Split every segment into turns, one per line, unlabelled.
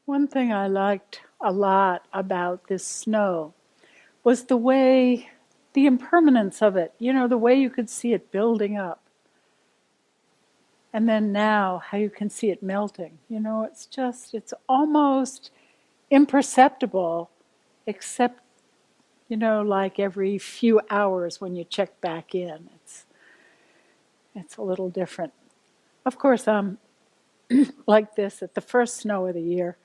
One thing I liked a lot about this snow was the impermanence of it, the way you could see it building up. And then now, how you can see it melting. It's almost imperceptible, except, like every few hours when you check back in. It's a little different. Of course, I'm like this at the first snow of the year.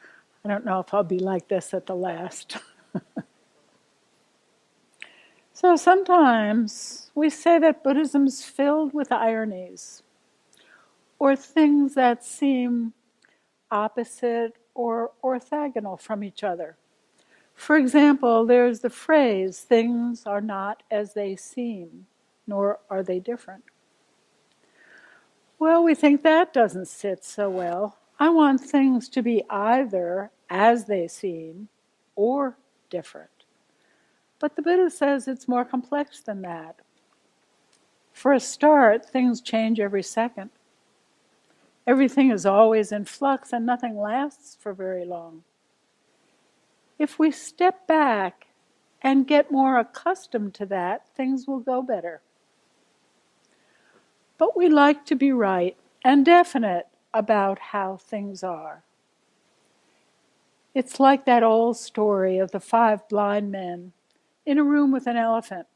I don't know if I'll be like this at the last. So sometimes we say that Buddhism's filled with ironies, or things that seem opposite or orthogonal from each other. For example, there's the phrase, things are not as they seem, nor are they different. Well, we think that doesn't sit so well. I want things to be either as they seem or different. But the Buddha says it's more complex than that. For a start, things change every second. Everything is always in flux and nothing lasts for very long. If we step back and get more accustomed to that, things will go better. But we like to be right and definite about how things are. It's like that old story of the 5 blind men in a room with an elephant.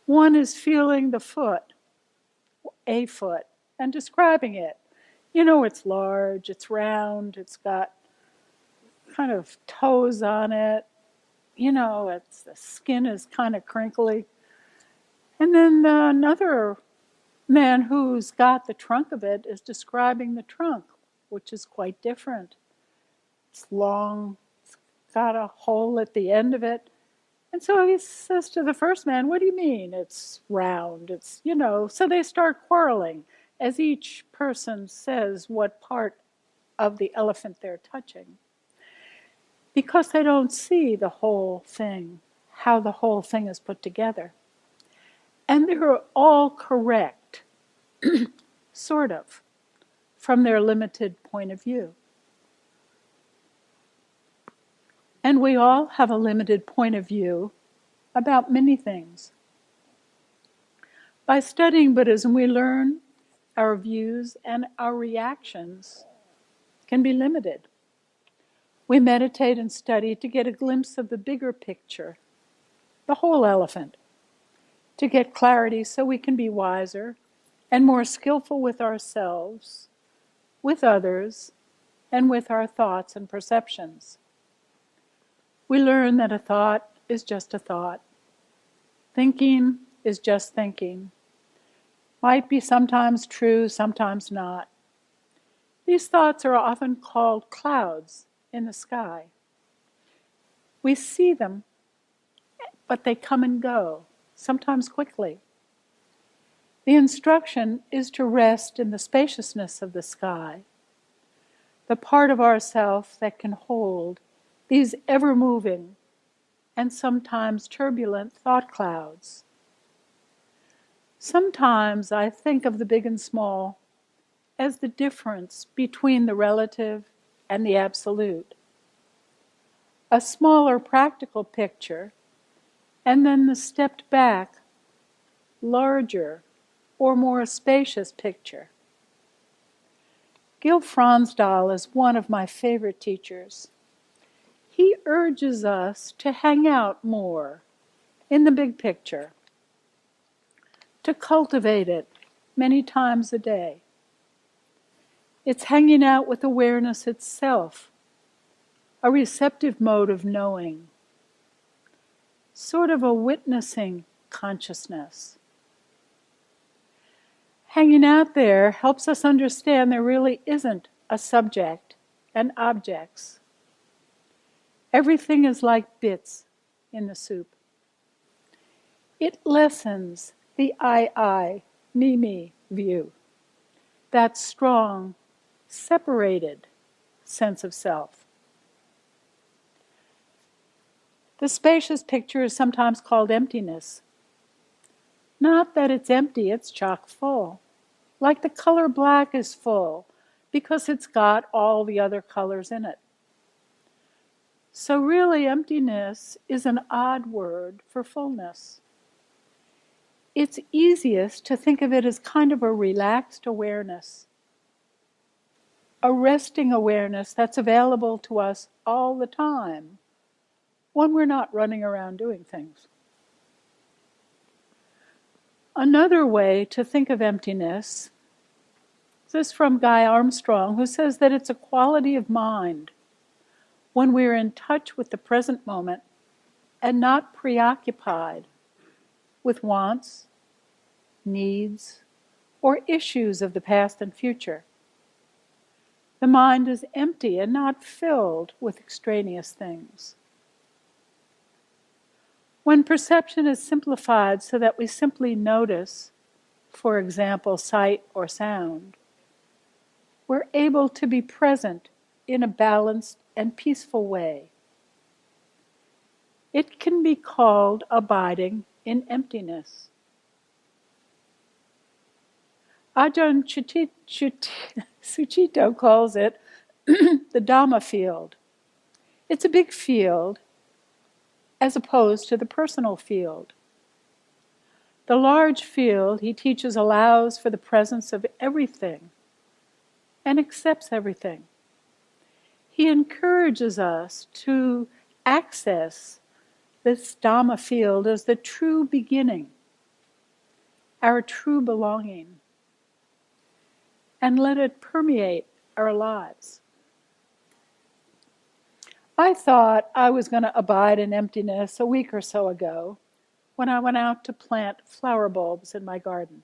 One is feeling a foot, and describing it. It's large, it's round, it's got kind of toes on it. The skin is kind of crinkly. And then another man who's got the trunk of it is describing the trunk, which is quite different. It's long, it's got a hole at the end of it. And so he says to the first man, what do you mean it's round? So they start quarreling as each person says what part of the elephant they're touching. Because they don't see the whole thing, how the whole thing is put together. And they're all correct, sort of, from their limited point of view. And we all have a limited point of view about many things. By studying Buddhism, we learn our views and our reactions can be limited. We meditate and study to get a glimpse of the bigger picture, the whole elephant, to get clarity so we can be wiser and more skillful with ourselves, with others, and with our thoughts and perceptions. We learn that a thought is just a thought. Thinking is just thinking. Might be sometimes true, sometimes not. These thoughts are often called clouds in the sky. We see them, but they come and go, sometimes quickly. The instruction is to rest in the spaciousness of the sky, the part of ourself that can hold these ever-moving and sometimes turbulent thought clouds. Sometimes I think of the big and small as the difference between the relative and the absolute. A smaller practical picture, and then the stepped back, larger or more spacious picture. Gil Fronsdal is one of my favorite teachers. He urges us to hang out more in the big picture, to cultivate it many times a day. It's hanging out with awareness itself, a receptive mode of knowing, sort of a witnessing consciousness. Hanging out there helps us understand there really isn't a subject and objects. Everything is like bits in the soup. It lessens the I, me view, that strong, separated sense of self. The spacious picture is sometimes called emptiness. Not that it's empty, it's chock full. Like the color black is full, because it's got all the other colors in it. So really, emptiness is an odd word for fullness. It's easiest to think of it as kind of a relaxed awareness, a resting awareness that's available to us all the time when we're not running around doing things. Another way to think of emptiness, this is from Guy Armstrong, who says that it's a quality of mind when we're in touch with the present moment and not preoccupied with wants, needs, or issues of the past and future. The mind is empty and not filled with extraneous things. When perception is simplified so that we simply notice, for example, sight or sound, we're able to be present in a balanced and peaceful way. It can be called abiding in emptiness. Ajahn Sucitto calls it the Dhamma field. It's a big field as opposed to the personal field. The large field, he teaches, allows for the presence of everything and accepts everything. He encourages us to access this Dhamma field as the true beginning, our true belonging, and let it permeate our lives. I thought I was going to abide in emptiness a week or so ago when I went out to plant flower bulbs in my garden.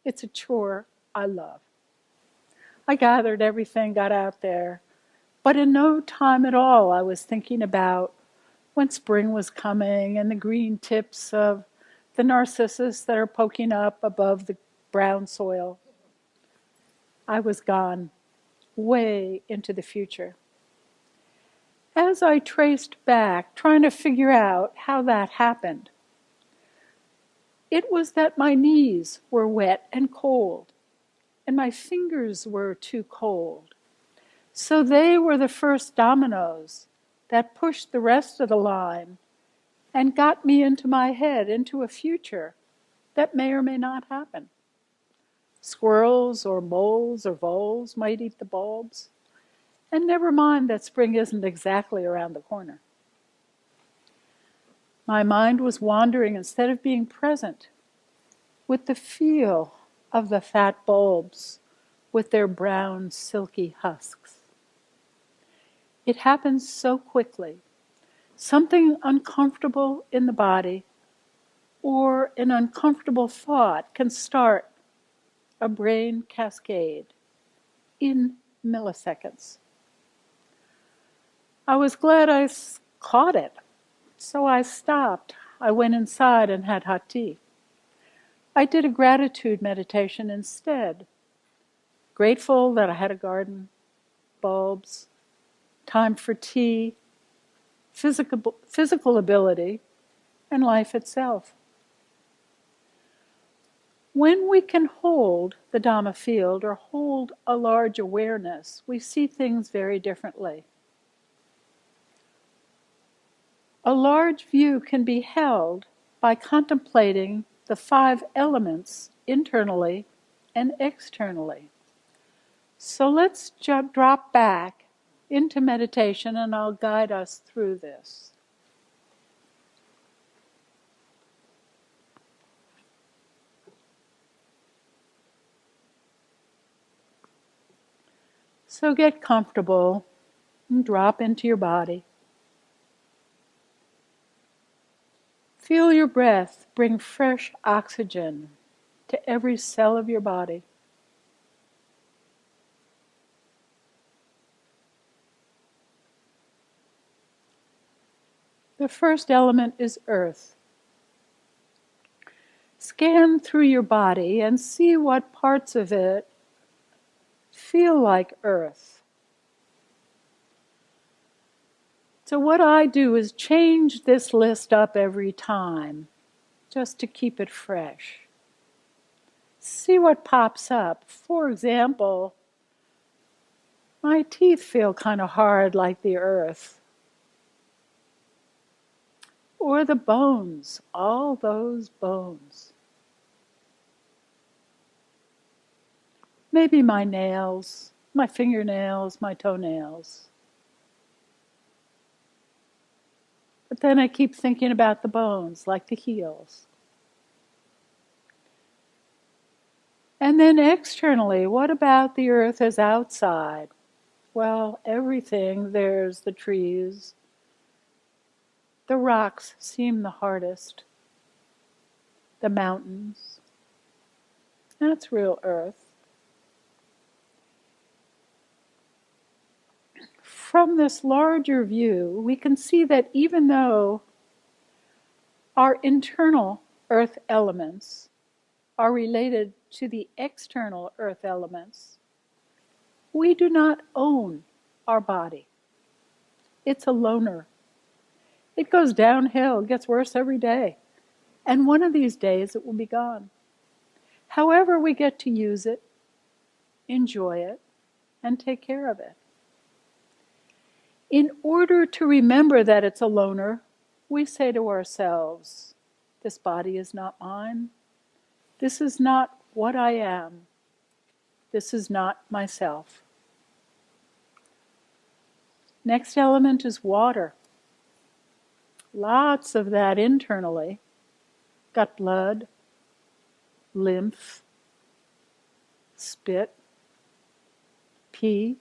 It's a chore I love. I gathered everything, got out there, but in no time at all I was thinking about when spring was coming and the green tips of the narcissus that are poking up above the brown soil. I was gone, way into the future. As I traced back, trying to figure out how that happened, it was that my knees were wet and cold, and my fingers were too cold. So they were the first dominoes that pushed the rest of the line and got me into my head, into a future that may or may not happen. Squirrels or moles or voles might eat the bulbs. And never mind that spring isn't exactly around the corner. My mind was wandering instead of being present with the feel of the fat bulbs with their brown, silky husks. It happens so quickly. Something uncomfortable in the body or an uncomfortable thought can start a brain cascade in milliseconds. I was glad I caught it, so I stopped. I went inside and had hot tea. I did a gratitude meditation instead, grateful that I had a garden, bulbs, time for tea, physical ability, and life itself. When we can hold the Dhamma field or hold a large awareness, we see things very differently. A large view can be held by contemplating the 5 elements internally and externally. So let's drop back into meditation and I'll guide us through this. So get comfortable and drop into your body. Feel your breath bring fresh oxygen to every cell of your body. The first element is earth. Scan through your body and see what parts of it feel like earth. So what I do is change this list up every time, just to keep it fresh. See what pops up. For example, my teeth feel kind of hard like the earth. Or the bones, all those bones. Maybe my nails, my fingernails, my toenails. But then I keep thinking about the bones, like the heels. And then externally, what about the earth as outside? Well, everything, there's the trees. The rocks seem the hardest. The mountains. That's real earth. From this larger view, we can see that even though our internal earth elements are related to the external earth elements, we do not own our body. It's a loner. It goes downhill, gets worse every day. And one of these days it will be gone. However, we get to use it, enjoy it, and take care of it. In order to remember that it's a loner, we say to ourselves, this body is not mine. This is not what I am. This is not myself. Next element is water. Lots of that internally. Got blood, lymph, spit, pee.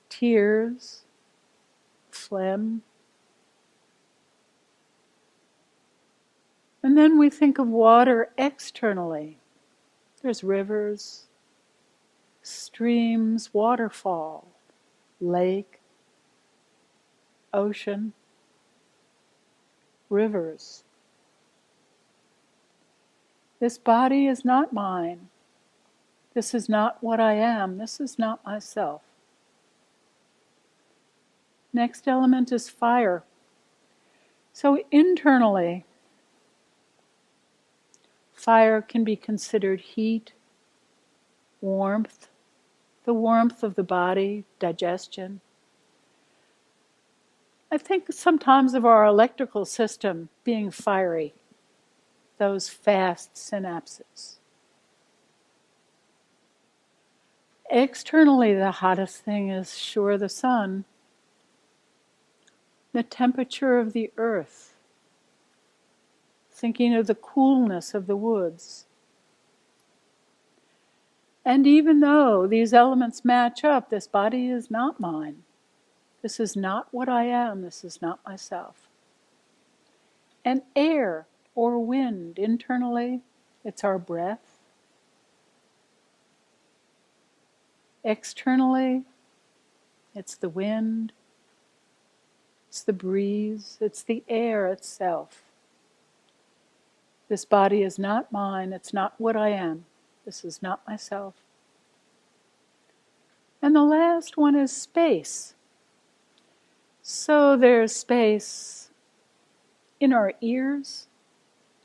Tears, phlegm. And then we think of water externally. There's rivers, streams, waterfall, lake, ocean, rivers. This body is not mine. This is not what I am. This is not myself. Next element is fire. So internally, fire can be considered heat, warmth, the warmth of the body, digestion. I think sometimes of our electrical system being fiery, those fast synapses. Externally, the hottest thing is sure the sun. The temperature of the earth, thinking of the coolness of the woods. And even though these elements match up, this body is not mine. This is not what I am. This is not myself. And air or wind, internally, it's our breath. Externally, it's the wind. It's the breeze, it's the air itself. This body is not mine, it's not what I am. This is not myself. And the last one is space. So there's space in our ears,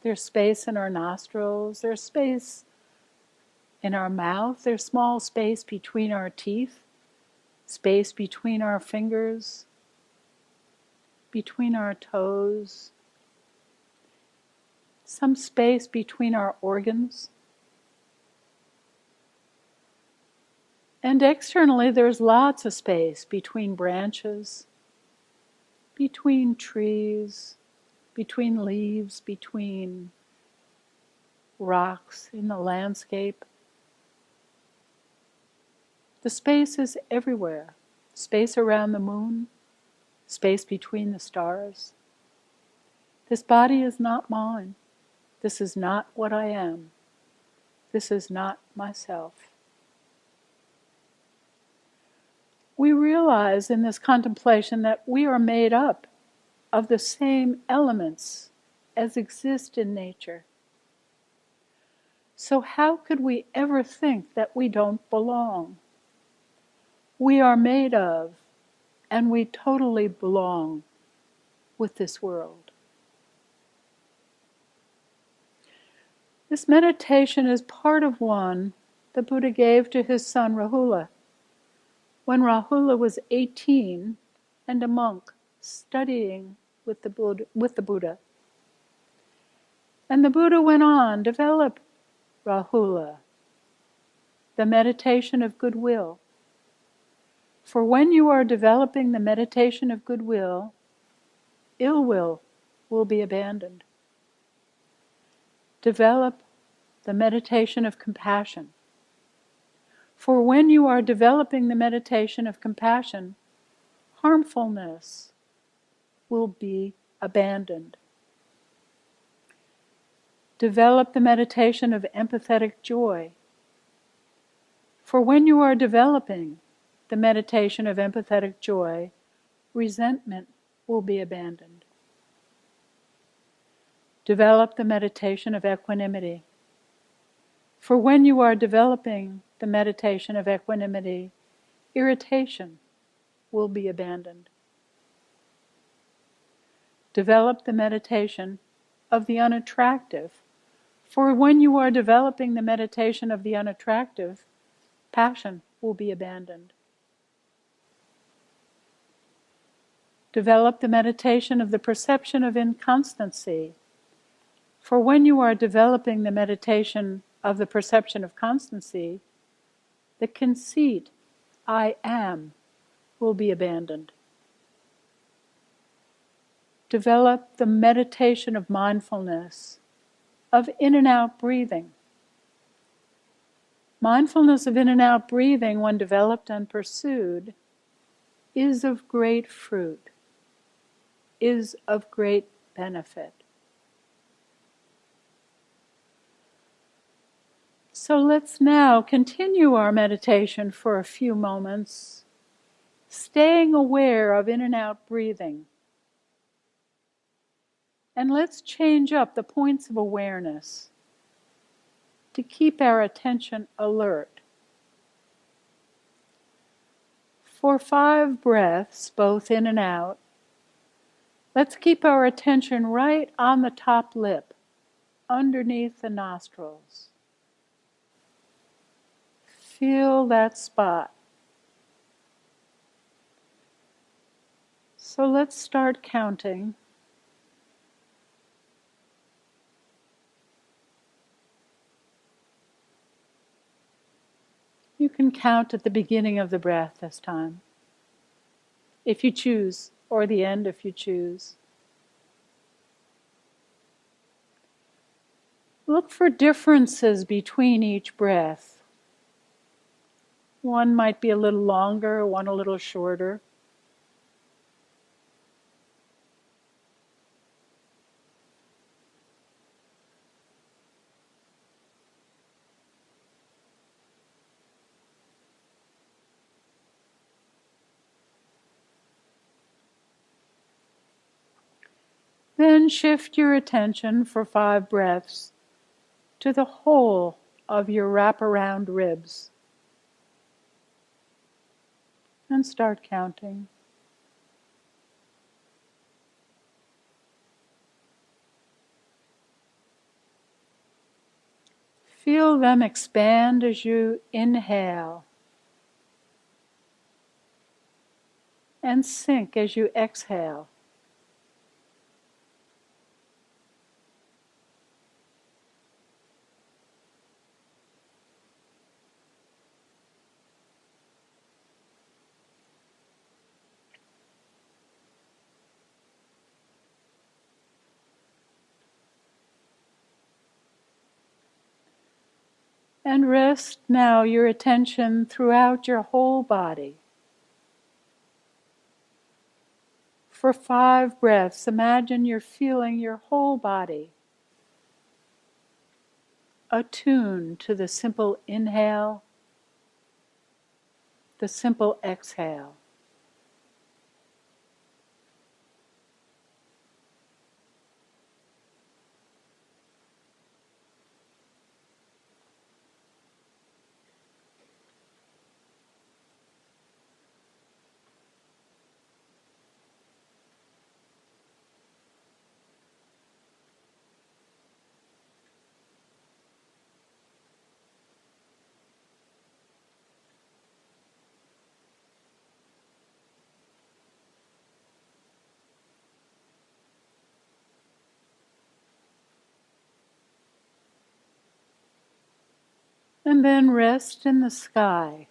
there's space in our nostrils, there's space in our mouth, there's small space between our teeth, space between our fingers, between our toes, some space between our organs. And externally, there's lots of space between branches, between trees, between leaves, between rocks in the landscape. The space is everywhere. Space around the moon, space between the stars. This body is not mine. This is not what I am. This is not myself. We realize in this contemplation that we are made up of the same elements as exist in nature. So how could we ever think that we don't belong? We are made of, and we totally belong with this world. This meditation is part of one the Buddha gave to his son Rahula When Rahula was 18 and a monk studying with the Buddha. And the Buddha went on, develop, Rahula, the meditation of goodwill. For when you are developing the meditation of goodwill, ill will be abandoned. Develop the meditation of compassion. For when you are developing the meditation of compassion, harmfulness will be abandoned. Develop the meditation of empathetic joy. For when you are developing the meditation of empathetic joy, resentment will be abandoned. Develop the meditation of equanimity. For when you are developing the meditation of equanimity, irritation will be abandoned. Develop the meditation of the unattractive. For when you are developing the meditation of the unattractive, passion will be abandoned. Develop the meditation of the perception of inconstancy. For when you are developing the meditation of the perception of constancy, the conceit, I am, will be abandoned. Develop the meditation of mindfulness, of in and out breathing. Mindfulness of in and out breathing, when developed and pursued, is of great fruit, is of great benefit. So let's now continue our meditation for a few moments, staying aware of in and out breathing. And let's change up the points of awareness to keep our attention alert. For 5 breaths, both in and out, let's keep our attention right on the top lip, underneath the nostrils. Feel that spot. So let's start counting. You can count at the beginning of the breath this time, if you choose, or the end if you choose. Look for differences between each breath. One might be a little longer, one a little shorter. Then shift your attention for 5 breaths to the whole of your wraparound ribs. And start counting. Feel them expand as you inhale and sink as you exhale. And rest now your attention throughout your whole body. For 5 breaths, imagine you're feeling your whole body attuned to the simple inhale, the simple exhale. And then rest in the sky.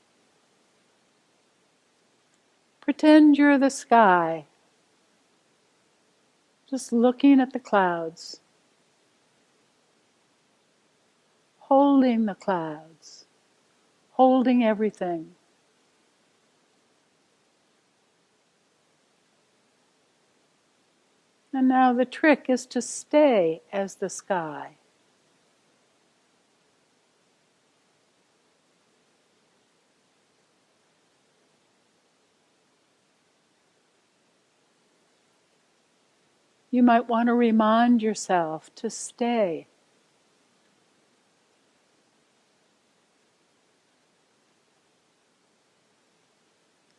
Pretend you're the sky, just looking at the clouds, holding the clouds, holding everything. And now the trick is to stay as the sky. You might want to remind yourself to stay.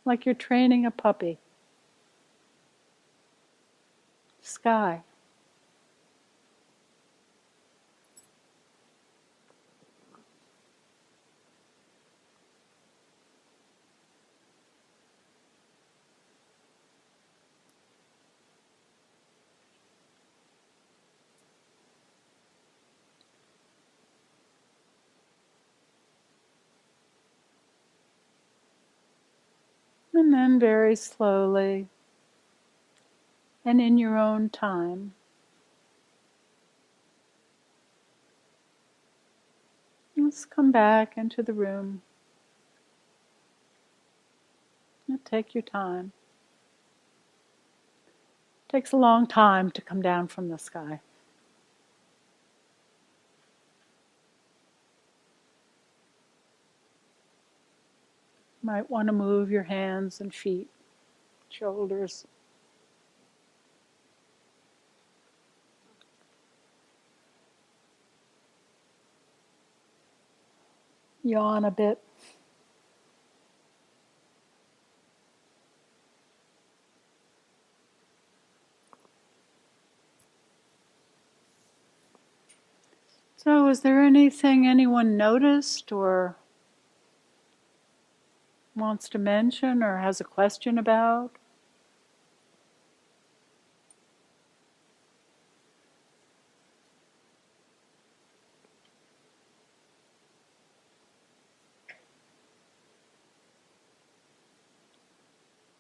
Like you're training a puppy. Sky. And then very slowly, and in your own time, let's come back into the room. And take your time. It takes a long time to come down from the sky. You might want to move your hands and feet, shoulders. Yawn a bit. So, is there anything anyone noticed or wants to mention or has a question about?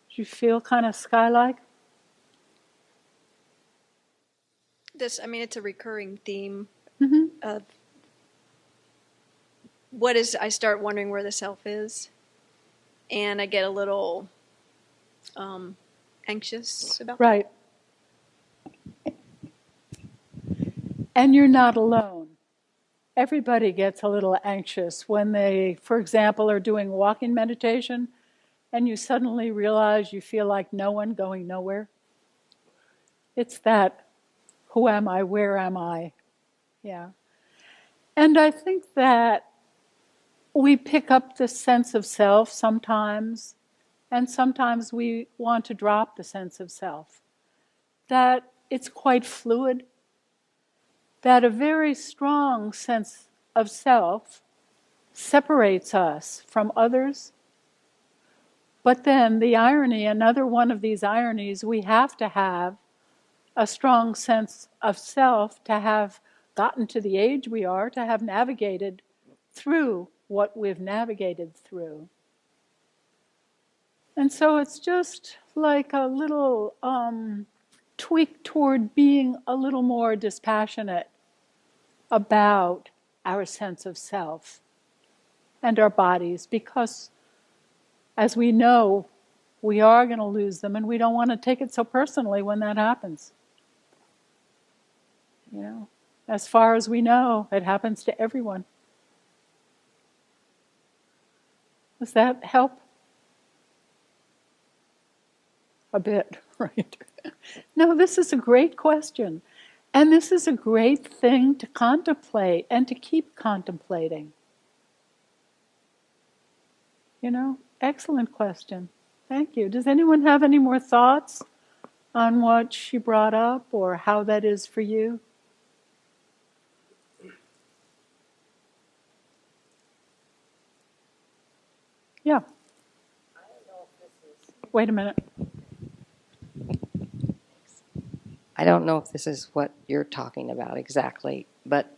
Do you feel kind of sky-like?
It's a recurring theme
Mm-hmm.
of I start wondering where the self is, and I get a little anxious about
Right. And you're not alone. Everybody gets a little anxious when they, for example, are doing walking meditation and you suddenly realize you feel like no one going nowhere. It's that, who am I, where am I? Yeah. And I think that we pick up the sense of self sometimes, and sometimes we want to drop the sense of self. That it's quite fluid, that a very strong sense of self separates us from others. But then the irony, another one of these ironies, we have to have a strong sense of self to have gotten to the age we are, to have navigated through what we've navigated through. And so it's just like a little tweak toward being a little more dispassionate about our sense of self and our bodies, because as we know, we are going to lose them, and we don't want to take it so personally when that happens. You know, as far as we know, it happens to everyone. Does that help? A bit, right? No, this is a great question. And this is a great thing to contemplate and to keep contemplating. You know, excellent question. Thank you. Does anyone have any more thoughts on what she brought up or how that is for you? Yeah. Wait a minute.
I don't know if this is what you're talking about exactly, but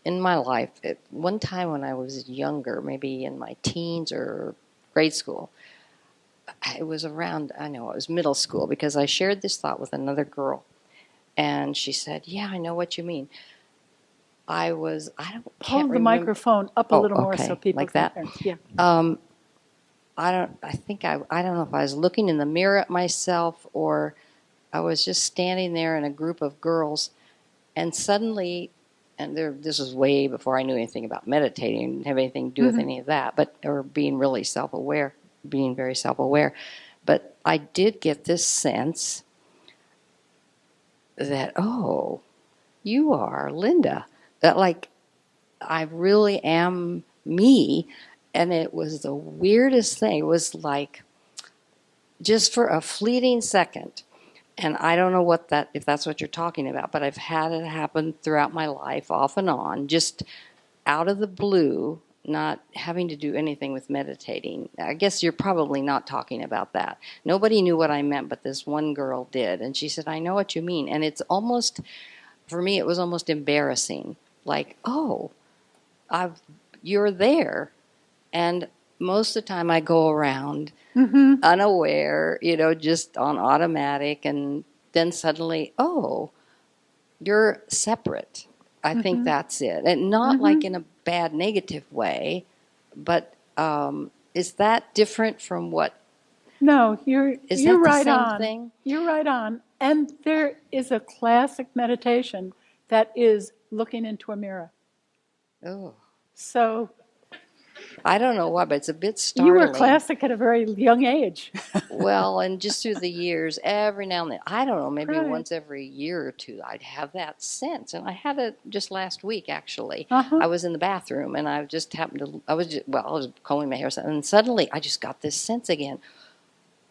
in my life, at one time when I was younger, maybe in my teens or grade school, it was around, I know it was middle school, because I shared this thought with another girl. And she said, yeah, I know what you mean. I can't
Hold the
remember.
microphone up a little more
okay,
so people
like
can
that.
hear. Yeah.
I don't know if I was looking in the mirror at myself or I was just standing there in a group of girls, and suddenly, this was way before I knew anything about meditating, didn't have anything to do with any of that, or being really self-aware, being very self-aware. But I did get this sense that, oh, you are Linda. That, like, I really am me. And it was the weirdest thing. It was like just for a fleeting second. And I don't know if that's what you're talking about, but I've had it happen throughout my life, off and on, just out of the blue, not having to do anything with meditating. I guess you're probably not talking about that. Nobody knew what I meant, but this one girl did. And she said, I know what you mean. And it's almost, for me, it was almost embarrassing. Like, oh, you're there. And most of the time I go around unaware, just on automatic, and then suddenly, oh, you're separate. I think that's it. And not like in a bad, negative way, but is that different from what?
No, you're
that
right
the same
on.
thing?
You're right on. And there is a classic meditation that is looking into a mirror.
Oh.
So
I don't know why, but it's a bit startling.
You were classic at a very young age.
Well, and just through the years, every now and then, I don't know, maybe
Right.
once every year or two, I'd have that sense. And I had it just last week, actually.
Uh-huh.
I was in the bathroom, and I just happened to, I was combing my hair, and suddenly I just got this sense again.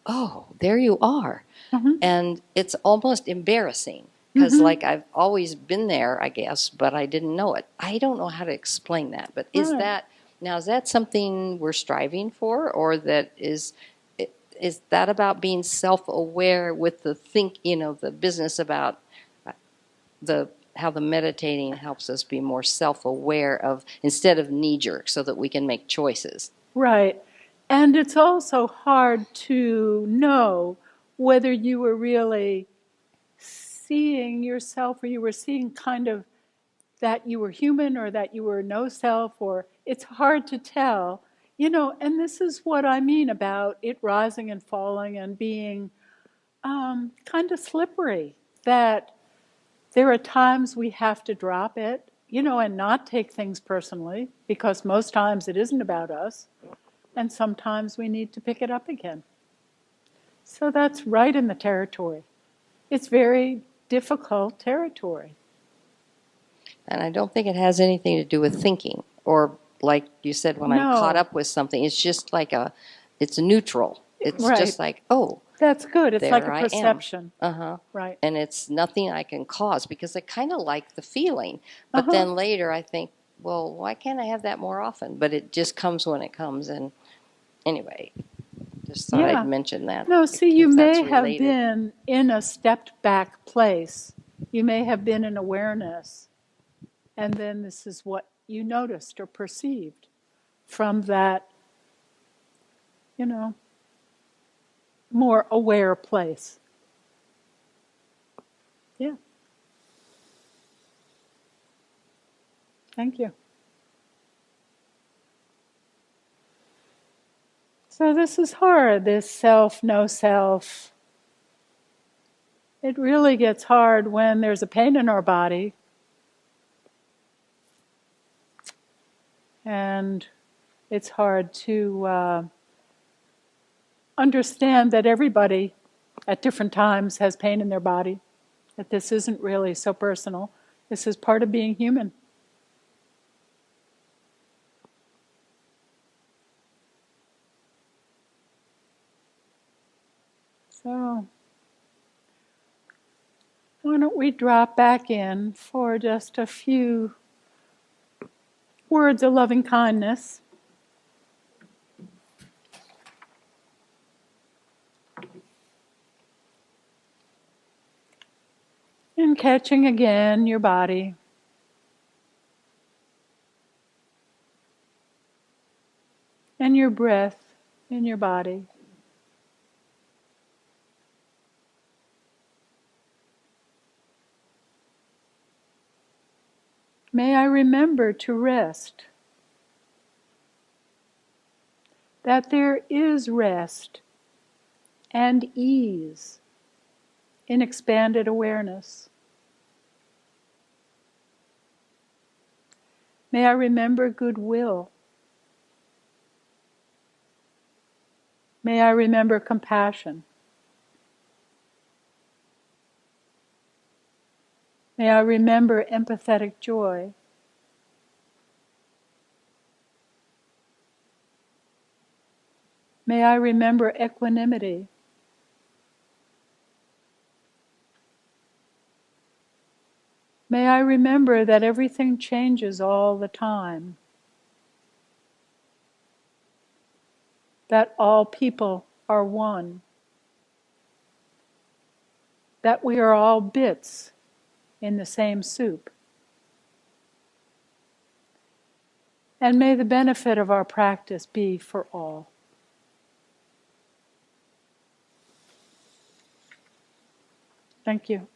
Oh, there you are. And it's almost embarrassing. Because, like, I've always been there, I guess, but I didn't know it. I don't know how to explain that. But is that something we're striving for? Or is that about being self-aware with the business about how the meditating helps us be more self-aware of, instead of knee-jerk, so that we can make choices?
Right. And it's also hard to know whether you were really seeing yourself, or you were seeing kind of that you were human, or that you were no self, or it's hard to tell, and this is what I mean about it rising and falling and being kind of slippery, that there are times we have to drop it, and not take things personally, because most times it isn't about us, and sometimes we need to pick it up again. So that's right in the territory. It's very difficult territory.
And I don't think it has anything to do with thinking, or like you said, when I'm caught up with something, it's just like it's neutral. It's just like, oh,
that's good. It's like a
I
perception.
am.
Right.
And it's nothing I can cause, because I kind of like the feeling. But then later I think, well, why can't I have that more often? But it just comes when it comes. And anyway, just thought I'd mention that.
No, see, you may have been in a stepped back place. You may have been in awareness. And then this is what you noticed or perceived from that, more aware place. Yeah. Thank you. So this is hard, this self, no self. It really gets hard when there's a pain in our body. And it's hard to understand that everybody at different times has pain in their body, that this isn't really so personal. This is part of being human. So, why don't we drop back in for just a few words of loving kindness. And catching again your body. and your breath in your body. May I remember to rest, that there is rest and ease in expanded awareness. May I remember goodwill. May I remember compassion. May I remember empathetic joy. May I remember equanimity. May I remember that everything changes all the time, that all people are one, that we are all bits in the same soup. And may the benefit of our practice be for all. Thank you.